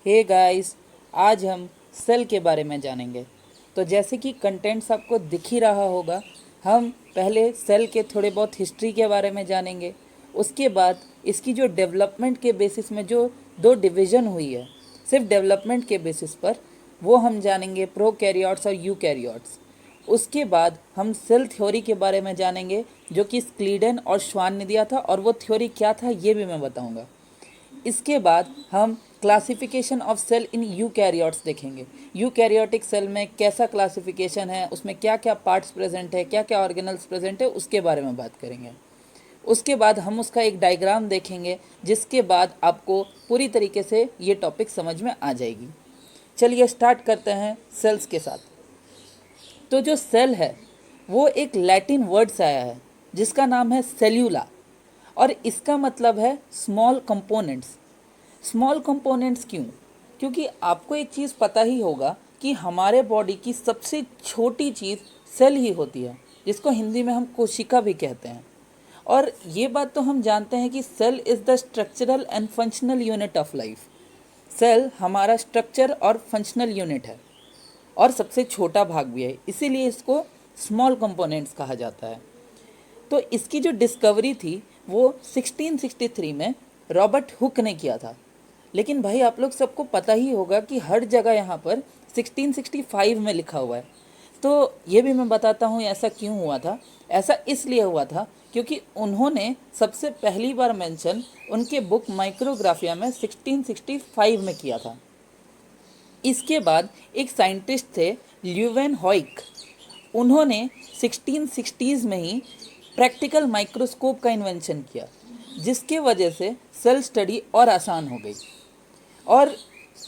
Hey guys, आज हम cell के बारे में जानेंगे। तो जैसे कि कंटेंट्स आपको दिख ही रहा होगा, हम पहले सेल के थोड़े बहुत हिस्ट्री के बारे में जानेंगे। उसके बाद इसकी जो डेवलपमेंट के बेसिस में जो दो डिवीज़न हुई है, सिर्फ डेवलपमेंट के बेसिस पर, वो हम जानेंगे, प्रोकैरियोट्स और यूकैरियोट्स। उसके बाद हम सेल थ्योरी के बारे में जानेंगे, जो कि स्क्लीडन और श्वान ने दिया था, और वो थ्योरी क्या था ये भी मैं बताऊंगा। इसके बाद हम classification of cell in eukaryotes देखेंगे। यूकैरियोटिक सेल में कैसा क्लासिफिकेशन है, उसमें क्या क्या पार्ट्स प्रेजेंट है, क्या क्या ऑर्गेनल्स प्रेजेंट है, उसके बारे में बात करेंगे। उसके बाद हम उसका एक डायग्राम देखेंगे, जिसके बाद आपको पूरी तरीके से ये टॉपिक समझ में आ जाएगी। चलिए स्टार्ट करते हैं सेल्स के साथ। तो जो सेल है वो एक लैटिन वर्ड से आया है, जिसका नाम है सेल्यूला, और इसका मतलब है स्मॉल कंपोनेंट्स। स्मॉल कंपोनेंट्स क्यों? क्योंकि आपको एक चीज़ पता ही होगा कि हमारे बॉडी की सबसे छोटी चीज़ सेल ही होती है, जिसको हिंदी में हम कोशिका भी कहते हैं। और ये बात तो हम जानते हैं कि cell is the structural and functional unit of life. Cell हमारा स्ट्रक्चर और फंक्शनल यूनिट है, और सबसे छोटा भाग भी है, इसीलिए इसको स्मॉल कंपोनेंट्स कहा जाता है। तो इसकी जो डिस्कवरी थी वो 1663 में रॉबर्ट हुक ने किया था। लेकिन भाई आप लोग सबको पता ही होगा कि हर जगह यहाँ पर 1665 में लिखा हुआ है। तो ये भी मैं बताता हूँ ऐसा क्यों हुआ था। ऐसा इसलिए हुआ था क्योंकि उन्होंने सबसे पहली बार मेंशन उनके बुक माइक्रोग्राफिया में 1665 में किया था। इसके बाद एक साइंटिस्ट थे ल्यूवेन हॉइक, उन्होंने 1660s में ही प्रैक्टिकल माइक्रोस्कोप का इन्वेंशन किया, जिसके वजह से सेल स्टडी और आसान हो गई। और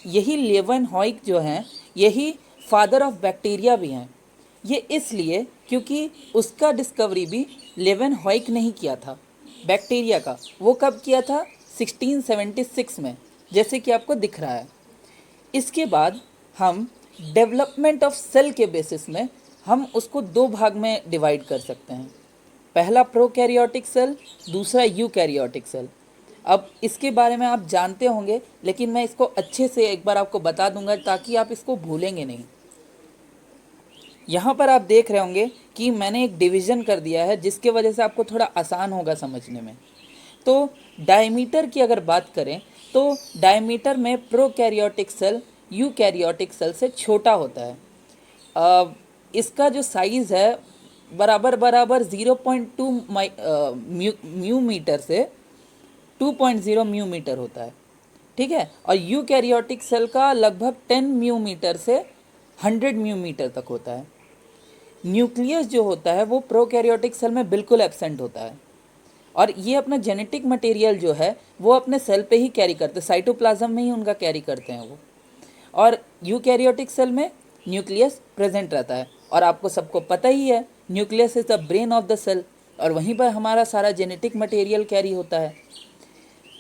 यही लेवन हॉइक जो हैं, यही फादर ऑफ बैक्टीरिया भी हैं। ये इसलिए क्योंकि उसका डिस्कवरी भी लेवन हॉइक ने ही किया था, बैक्टीरिया का। वो कब किया था? 1676 में, जैसे कि आपको दिख रहा है। इसके बाद हम डेवलपमेंट ऑफ सेल के बेसिस में हम उसको दो भाग में डिवाइड कर सकते हैं। पहला प्रोकैरियोटिक सेल, दूसरा यूकैरियोटिक सेल। अब इसके बारे में आप जानते होंगे, लेकिन मैं इसको अच्छे से एक बार आपको बता दूंगा ताकि आप इसको भूलेंगे नहीं। यहाँ पर आप देख रहे होंगे कि मैंने एक डिवीज़न कर दिया है, जिसके वजह से आपको थोड़ा आसान होगा समझने में। तो डायमीटर की अगर बात करें तो डायमीटर में प्रोकैरियोटिक सेल यूकैरियोटिक सेल से छोटा होता है। इसका जो साइज़ है बराबर बराबर 0.2 म्यू मीटर से 2.0 म्यू मीटर होता है, ठीक है। और यूकैरियोटिक सेल का लगभग 10 म्यू मीटर से 100 म्यू मीटर तक होता है। न्यूक्लियस जो होता है वो प्रोकैरियोटिक सेल में बिल्कुल एब्सेंट होता है, और ये अपना जेनेटिक मटेरियल जो है वो अपने सेल पे ही कैरी करते हैं, साइटोप्लाज्म में ही उनका कैरी करते हैं वो। और यूकैरियोटिक सेल में न्यूक्लियस प्रेजेंट रहता है, और आपको सबको पता ही है nucleus is the brain of the cell, और वहीं पर हमारा सारा जेनेटिक मटेरियल कैरी होता है।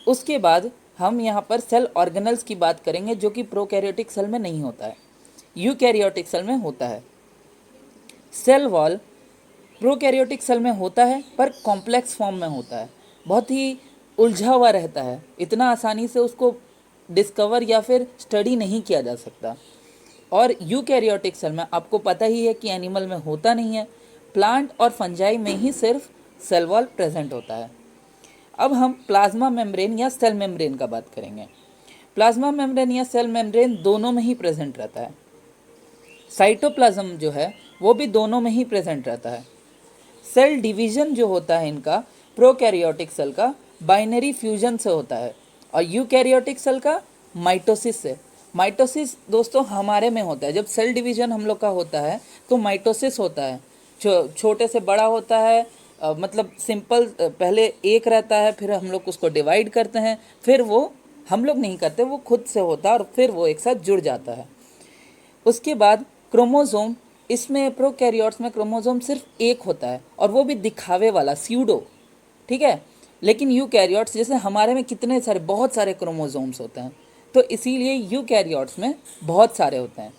उसके बाद हम यहाँ पर सेल ऑर्गेनल्स की बात करेंगे, जो कि प्रोकैरियोटिक सेल में नहीं होता है, यूकैरियोटिक सेल में होता है। सेल वॉल प्रोकैरियोटिक सेल में होता है, पर कॉम्प्लेक्स फॉर्म में होता है, बहुत ही उलझा हुआ रहता है, इतना आसानी से उसको डिस्कवर या फिर स्टडी नहीं किया जा सकता। और यूकैरियोटिक सेल में आपको पता ही है कि एनिमल में होता नहीं है, प्लांट और फंजाई में ही सिर्फ सेल वॉल प्रेजेंट होता है। अब हम प्लाज्मा मेम्ब्रेन या सेल मेम्ब्रेन का बात करेंगे। प्लाज्मा मेम्ब्रेन या सेल मेम्ब्रेन दोनों में ही प्रेजेंट रहता है। साइटोप्लाज्म जो है वो भी दोनों में ही प्रेजेंट रहता है। सेल डिवीजन जो होता है इनका, प्रोकैरियोटिक सेल का बाइनरी फ्यूजन से होता है, और यूकैरियोटिक सेल का माइटोसिस से। माइटोसिस दोस्तों हमारे में होता है, जब सेल डिवीजन हम लोग का होता है तो माइटोसिस होता है, छोटे से बड़ा होता है। मतलब सिंपल, पहले एक रहता है, फिर हम लोग उसको डिवाइड करते हैं, फिर वो हम लोग नहीं करते, वो खुद से होता है, और फिर वो एक साथ जुड़ जाता है। उसके बाद क्रोमोसोम, इसमें प्रोकैरियोट्स में क्रोमोसोम सिर्फ एक होता है, और वो भी दिखावे वाला, स्यूडो, ठीक है। लेकिन यूकैरियोट्स जैसे हमारे में कितने सारे, बहुत सारे क्रोमोसोम्स होते हैं, तो इसीलिए यूकैरियोट्स में बहुत सारे होते हैं।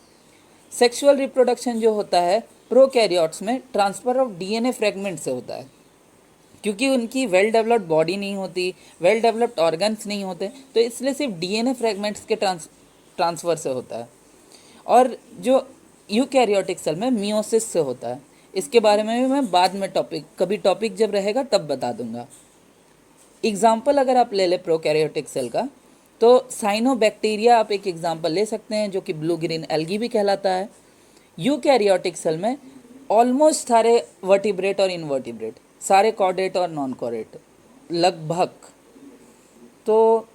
सेक्सुअल रिप्रोडक्शन जो होता है प्रोकैरियोट्स में ट्रांसफ़र ऑफ डीएनए फ्रेगमेंट से होता है, क्योंकि उनकी वेल डेवलप्ड बॉडी नहीं होती, वेल डेवलप्ड ऑर्गन्स नहीं होते, तो इसलिए सिर्फ डीएनए फ्रेगमेंट्स के ट्रांसफ़र से होता है, और जो यूकैरियोटिक सेल में मियोसिस से होता है। इसके बारे में भी मैं बाद में कभी टॉपिक जब रहेगा तब बता दूंगा। एग्जाम्पल अगर आप ले लें प्रोकैरियोटिक सेल का, तो साइनोबैक्टीरिया आप एक एग्जाम्पल ले सकते हैं, जो कि ब्लू ग्रीन एल्गी भी कहलाता है। यूकैरियोटिक सेल में ऑलमोस्ट सारे वर्टिब्रेट और इनवर्टिब्रेट, सारे कॉर्डेट और नॉन कॉर्डेट लगभग। तो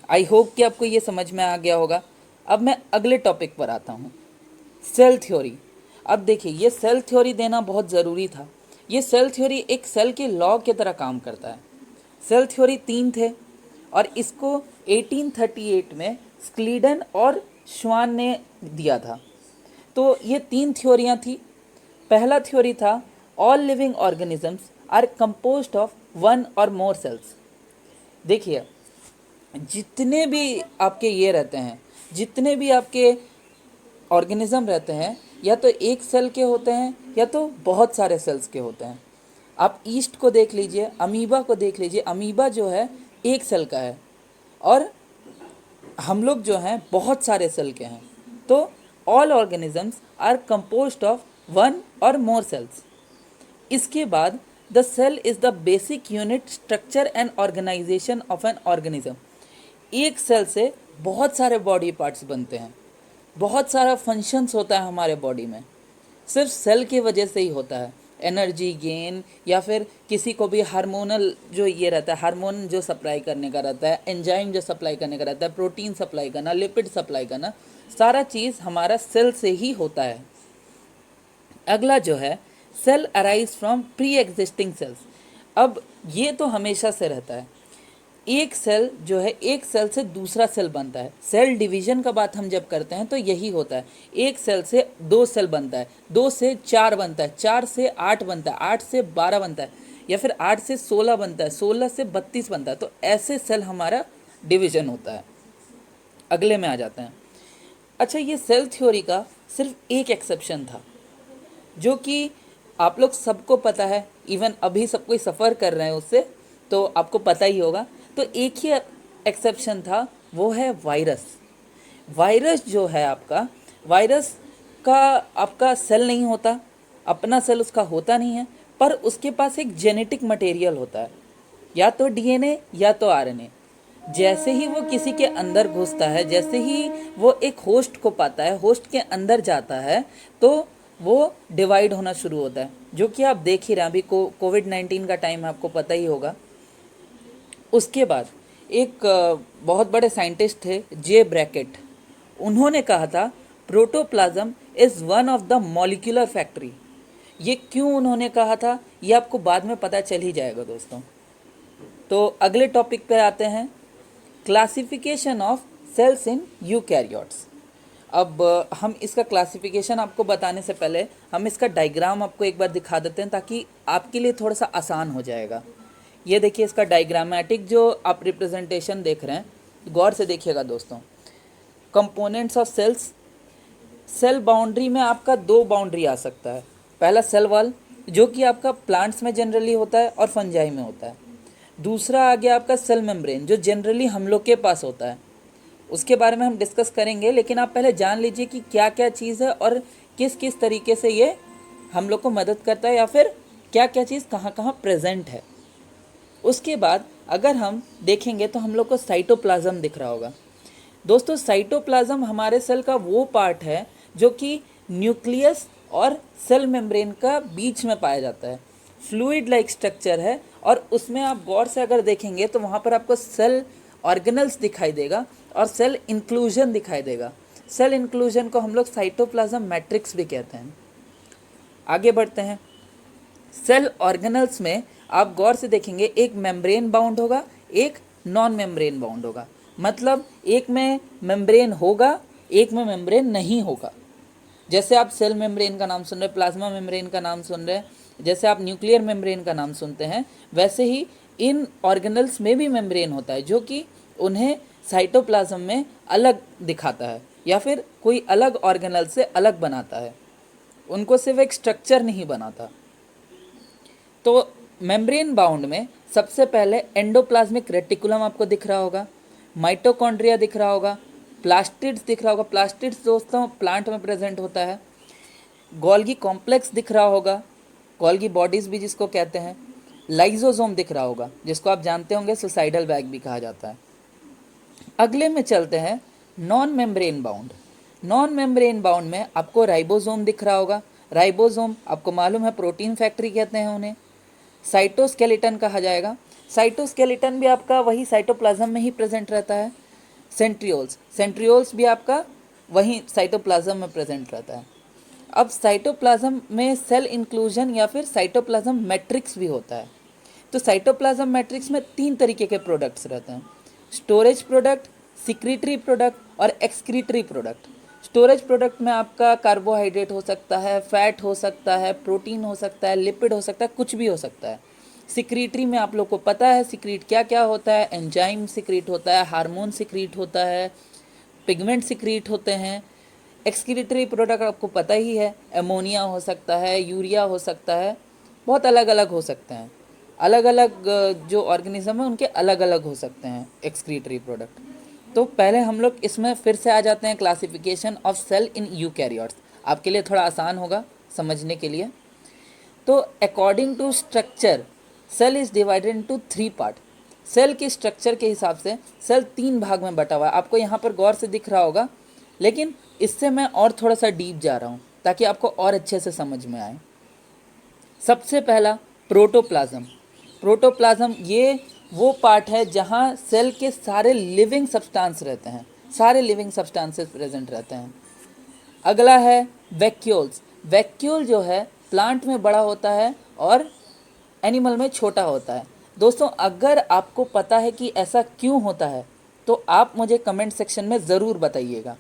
आई होप कि आपको ये समझ में आ गया होगा। अब मैं अगले टॉपिक पर आता हूँ, सेल थ्योरी। अब देखिए, ये सेल थ्योरी देना बहुत ज़रूरी था। ये सेल थ्योरी एक सेल के लॉ की तरह काम करता है। सेल थ्योरी 3 थे, और इसको 1838 में स्क्लीडन और श्वान ने दिया था। तो ये 3 थ्योरियाँ थी। पहला थ्योरी था all living organisms are composed of 1 और मोर सेल्स। देखिए, जितने भी आपके ये रहते हैं, जितने भी आपके ऑर्गेनिज्म रहते हैं, या तो एक सेल के होते हैं या तो बहुत सारे सेल्स के होते हैं। आप ईस्ट को देख लीजिए, अमीबा को देख लीजिए। अमीबा जो है एक सेल का है, और हम लोग जो हैं बहुत सारे सेल के हैं। तो all organisms are composed of 1 और मोर सेल्स। इसके बाद the cell is the basic unit, structure and organization of an organism. एक सेल से बहुत सारे बॉडी पार्ट्स बनते हैं, बहुत सारा फंक्शंस होता है हमारे बॉडी में, सिर्फ सेल की वजह से ही होता है। एनर्जी गेन, या फिर किसी को भी हार्मोनल जो ये रहता है, हार्मोन जो सप्लाई करने का रहता है, एंजाइम जो सप्लाई करने का रहता है, प्रोटीन सप्लाई करना, लिपिड सप्लाई करना, सारा चीज़ हमारा सेल से ही होता है। अगला जो है, cell arise from pre existing cells. अब ये तो हमेशा से रहता है। एक सेल जो है, एक सेल से दूसरा सेल बनता है। सेल डिवीजन का बात हम जब करते हैं तो यही होता है। एक सेल से 2 सेल बनता है, 2 से 4 बनता है, 4 से 8 बनता है, 8 से 12 बनता है, या फिर 8 से 16 बनता है, 16 से 32 बनता है। तो ऐसे सेल हमारा डिवीजन होता है। अगले में आ जाते हैं। अच्छा, ये सेल थ्योरी का सिर्फ एक एक्सेप्शन था, जो कि आप लोग सबको पता है, इवन अभी सब कोई सफ़र कर रहे हैं उससे, तो आपको पता ही होगा। तो एक ही एक्सेप्शन था, वो है वायरस। वायरस जो है आपका, वायरस का आपका सेल नहीं होता, अपना सेल उसका होता नहीं है, पर उसके पास एक जेनेटिक मटेरियल होता है, या तो डीएनए या तो आरएनए। जैसे ही वो किसी के अंदर घुसता है, जैसे ही वो एक होस्ट को पाता है, होस्ट के अंदर जाता है, तो वो डिवाइड होना शुरू होता है, जो कि आप देख ही रहे हैं। अभी कोविड-19 का टाइम है, आपको पता ही होगा। उसके बाद एक बहुत बड़े साइंटिस्ट थे, जे ब्रैकेट। उन्होंने कहा था protoplasm is one of the molecular factory. ये क्यों उन्होंने कहा था, ये आपको बाद में पता चल ही जाएगा दोस्तों। तो अगले टॉपिक पर आते हैं, classification of cells in eukaryotes. अब हम इसका क्लासिफिकेशन आपको बताने से पहले हम इसका डायग्राम आपको एक बार दिखा देते हैं, ताकि आपके लिए थोड़ा सा आसान हो जाएगा। ये देखिए, इसका डायग्रामेटिक जो आप रिप्रेजेंटेशन देख रहे हैं, गौर से देखिएगा दोस्तों। Components of cells, cell boundary में आपका 2 बाउंड्री आ सकता है। पहला सेल वॉल, जो कि आपका प्लांट्स में जनरली होता है और फंजाई में होता है। दूसरा आ गया आपका सेल मेम्ब्रेन, जो जनरली हम लोग के पास होता है। उसके बारे में हम डिस्कस करेंगे, लेकिन आप पहले जान लीजिए कि क्या क्या चीज़ है और किस किस तरीके से ये हम लोग को मदद करता है, या फिर क्या क्या चीज़ कहाँ कहाँ प्रेजेंट है। उसके बाद अगर हम देखेंगे तो हम लोग को साइटोप्लाज्म दिख रहा होगा। दोस्तों, साइटोप्लाज्म हमारे सेल का वो पार्ट है जो कि न्यूक्लियस और सेल मेम्ब्रेन का बीच में पाया जाता है। फ्लूइड लाइक स्ट्रक्चर है, और उसमें आप गौर से अगर देखेंगे तो वहाँ पर आपको सेल ऑर्गेनल्स दिखाई देगा और सेल इंक्लूजन दिखाई देगा। सेल इंक्लूजन को हम लोग साइटोप्लाज्म मैट्रिक्स भी कहते हैं। आगे बढ़ते हैं। सेल ऑर्गेनल्स में आप गौर से देखेंगे, एक मेम्ब्रेन बाउंड होगा, एक नॉन मेम्ब्रेन बाउंड होगा। मतलब एक में मेम्ब्रेन होगा, एक में मेम्ब्रेन नहीं होगा। जैसे आप सेल मेम्ब्रेन का नाम सुन रहे हैं, प्लाज्मा मेम्ब्रेन का नाम सुन रहे हैं, जैसे आप न्यूक्लियर मेम्ब्रेन का नाम सुनते हैं, वैसे ही इन ऑर्गेनल्स में भी मेम्ब्रेन होता है, जो कि उन्हें साइटोप्लाज्म में अलग दिखाता है, या फिर कोई अलग ऑर्गेनल से अलग बनाता है। उनको सिर्फ एक स्ट्रक्चर नहीं बनाता। तो मेम्ब्रेन बाउंड में सबसे पहले एंडोप्लाज्मिक रेटिकुलम आपको दिख रहा होगा, माइटोकॉन्ड्रिया दिख रहा होगा, प्लास्टिड्स दिख रहा होगा, प्लास्टिड्स दोस्तों प्लांट में प्रेजेंट होता है। गोल्गी कॉम्प्लेक्स दिख रहा होगा, गोल्गी बॉडीज़ भी जिसको कहते हैं। लाइजोसोम दिख रहा होगा, जिसको आप जानते होंगे सुसाइडल बैग भी कहा जाता है। अगले में चलते हैं non membrane bound. Non membrane bound में आपको राइबोसोम दिख रहा होगा। राइबोसोम आपको मालूम है प्रोटीन फैक्ट्री कहते हैं उन्हें। साइटोस्केलेटन कहा जाएगा। साइटोस्केलेटन भी आपका वही साइटोप्लाज्म में ही प्रेजेंट रहता है। सेंट्रियोल्स, सेंट्रियोल्स भी आपका वही साइटोप्लाज्म में प्रेजेंट रहता है। अब साइटोप्लाज्म में सेल इंक्लूजन या फिर साइटोप्लाज्म मैट्रिक्स भी होता है। तो साइटोप्लाज्म मैट्रिक्स में 3 तरीके के प्रोडक्ट्स रहते हैं, स्टोरेज प्रोडक्ट, सिक्रीटरी प्रोडक्ट और एक्सक्रीटरी प्रोडक्ट। स्टोरेज प्रोडक्ट में आपका कार्बोहाइड्रेट हो सकता है, फैट हो सकता है, प्रोटीन हो सकता है, लिपिड हो सकता है, कुछ भी हो सकता है। सिक्रीटरी में आप लोग को पता है सिक्रीट क्या क्या होता है, एंजाइम सिक्रीट होता है, हार्मोन सिक्रीट होता है, पिगमेंट सिक्रीट होते हैं। एक्सक्रीटरी प्रोडक्ट आपको पता ही है, एमोनिया हो सकता है, यूरिया हो सकता है, बहुत अलग अलग हो सकते हैं। अलग अलग जो ऑर्गेनिज्म है उनके अलग अलग हो सकते हैं एक्सक्रीटरी प्रोडक्ट। तो पहले हम लोग इसमें फिर से आ जाते हैं classification of cell in eukaryotes, आपके लिए थोड़ा आसान होगा समझने के लिए। तो according to structure cell is divided into 3 part. Cell के स्ट्रक्चर के हिसाब से सेल 3 भाग में बटा हुआ है, आपको यहाँ पर गौर से दिख रहा होगा, लेकिन इससे मैं और थोड़ा सा डीप जा रहा हूँ ताकि आपको और अच्छे से समझ में आए। सबसे पहला प्रोटोप्लाज्म। प्रोटोप्लाज्म ये वो पार्ट है जहाँ सेल के सारे लिविंग सब्सटेंस रहते हैं, सारे लिविंग सब्सटेंसेस प्रेजेंट रहते हैं। अगला है वैक्यूल्स। वैक्यूल जो है प्लांट में बड़ा होता है और एनिमल में छोटा होता है। दोस्तों अगर आपको पता है कि ऐसा क्यों होता है तो आप मुझे कमेंट सेक्शन में ज़रूर बताइएगा।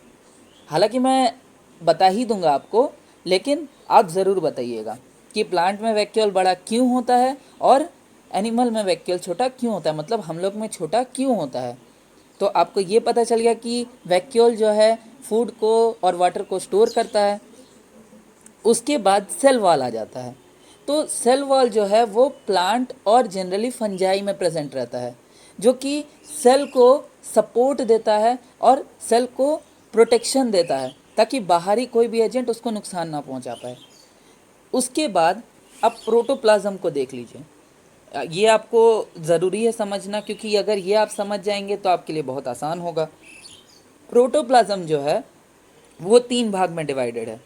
हालांकि मैं बता ही दूंगा आपको, लेकिन आप ज़रूर बताइएगा कि प्लांट में वैक्यूल बड़ा क्यों होता है और एनिमल में वैक्यूल छोटा क्यों होता है, मतलब हम लोग में छोटा क्यों होता है। तो आपको ये पता चल गया कि वैक्यूल जो है फूड को और वाटर को स्टोर करता है। उसके बाद सेल वॉल आ जाता है। तो सेल वॉल जो है वो प्लांट और जनरली फंजाई में प्रेजेंट रहता है, जो कि सेल को सपोर्ट देता है और सेल को प्रोटेक्शन देता है ताकि बाहरी कोई भी एजेंट उसको नुकसान ना पहुंचा पाए। उसके बाद अब प्रोटोप्लाज्म को देख लीजिए। ये आपको ज़रूरी है समझना, क्योंकि अगर ये आप समझ जाएंगे तो आपके लिए बहुत आसान होगा। प्रोटोप्लाज्म जो है वो 3 भाग में डिवाइडेड है।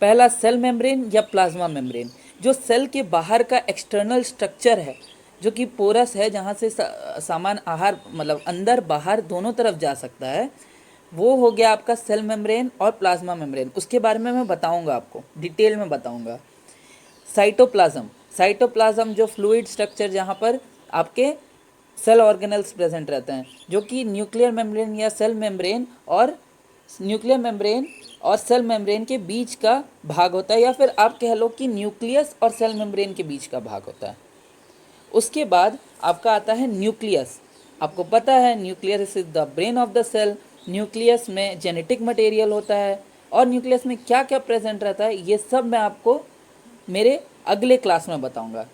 पहला सेल मेम्ब्रेन या प्लाज्मा मेम्ब्रेन, जो सेल के बाहर का एक्सटर्नल स्ट्रक्चर है, जो कि पोरस है, जहाँ से सामान आहार मतलब अंदर बाहर दोनों तरफ जा सकता है, वो हो गया आपका सेल मेम्ब्रेन और प्लाज्मा मेम्ब्रेन। उसके बारे में मैं बताऊंगा, आपको डिटेल में बताऊंगा। साइटोप्लाज्म, साइटोप्लाज्म जो फ्लूइड स्ट्रक्चर जहाँ पर आपके सेल ऑर्गेनल्स प्रेजेंट रहते हैं, जो कि न्यूक्लियर मेम्ब्रेन या सेल मेम्ब्रेन और न्यूक्लियर मेम्ब्रेन और सेल मेम्ब्रेन के बीच का भाग होता है, या फिर आप कह लो कि न्यूक्लियस और सेल मेम्ब्रेन के बीच का भाग होता है। उसके बाद आपका आता है न्यूक्लियस। आपको पता है nucleus is the brain of the cell. Nucleus में जेनेटिक मटेरियल होता है और न्यूक्लियस में क्या क्या प्रेजेंट रहता है ये सब मैं आपको मेरे अगले क्लास में बताऊंगा।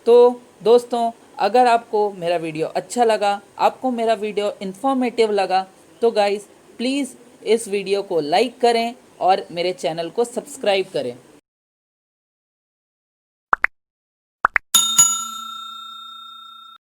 तो दोस्तों अगर आपको मेरा वीडियो अच्छा लगा, आपको मेरा वीडियो इन्फॉर्मेटिव लगा, तो गाइस प्लीज़ इस वीडियो को लाइक करें और मेरे चैनल को सब्सक्राइब करें।